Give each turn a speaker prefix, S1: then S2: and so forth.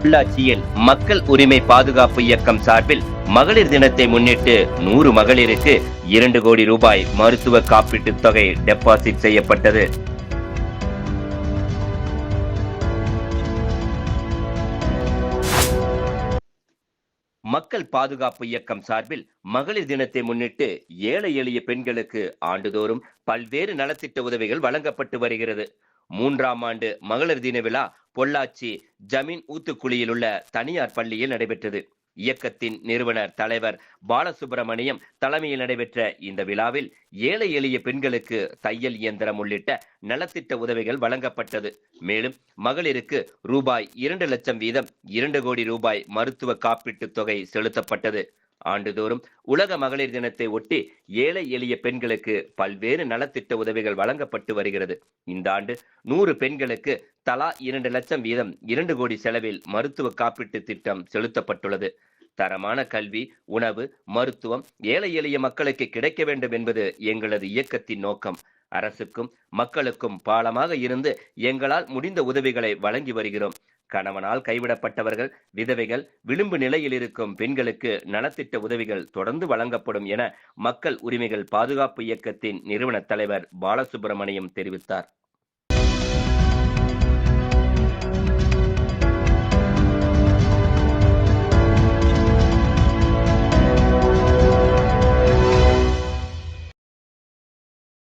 S1: பொள்ளாச்சியில் மக்கள் உரிமை பாதுகாப்பு இயக்கம் சார்பில் மகளிர் தினத்தை முன்னிட்டு 100 மகளிருக்கு 2 கோடி ரூபாய் மருத்துவ காப்பீட்டுத் தொகை டெபாசிட் செய்யப்பட்டது. மக்கள் பாதுகாப்பு இயக்கம் சார்பில் மகளிர் தினத்தை முன்னிட்டு ஏழை எளிய பெண்களுக்கு ஆண்டுதோறும் பல்வேறு நலத்திட்ட உதவிகள் வழங்கப்பட்டு வருகிறது. 3ஆம் ஆண்டு மகளிர் தின விழா பொள்ளாச்சி ஜமீன் ஊத்துக்குளியில் உள்ள தனியார் பள்ளியில் நடைபெற்றது. இயக்கத்தின் நிறுவனர் தலைவர் பாலசுப்பிரமணியம் தலைமையில் நடைபெற்ற இந்த விழாவில் ஏழை எளிய பெண்களுக்கு தையல் இயந்திரம் உள்ளிட்ட நலத்திட்ட உதவிகள் வழங்கப்பட்டது. மேலும் மகளிருக்கு ரூபாய் 2 லட்சம் வீதம் 2 கோடி ரூபாய் மருத்துவ காப்பீட்டுத் தொகை செலுத்தப்பட்டது. ஆண்டுதோறும் உலக மகளிர் தினத்தை ஒட்டி ஏழை எளிய பெண்களுக்கு பல்வேறு நலத்திட்ட உதவிகள் வழங்கப்பட்டு வருகிறது. இந்த ஆண்டு 100 பெண்களுக்கு தலா 2 லட்சம் வீதம் 2 கோடி செலவில் மருத்துவ காப்பீட்டு திட்டம் செலுத்தப்பட்டுள்ளது. தரமான கல்வி, உணவு, மருத்துவம் ஏழை எளிய மக்களுக்கு கிடைக்க வேண்டும் என்பது எங்களது இயக்கத்தின் நோக்கம். அரசுக்கும் மக்களுக்கும் பாலமாக இருந்து எங்களால் முடிந்த உதவிகளை வழங்கி வருகிறோம். கணவனால் கைவிடப்பட்டவர்கள், விதவைகள், விளிம்பு நிலையில் இருக்கும் பெண்களுக்கு நலத்திட்ட உதவிகள் தொடர்ந்து வழங்கப்படும் என மக்கள் உரிமைகள் பாதுகாப்பு இயக்கத்தின் நிறுவன தலைவர் பாலசுப்பிரமணியம் தெரிவித்தார்.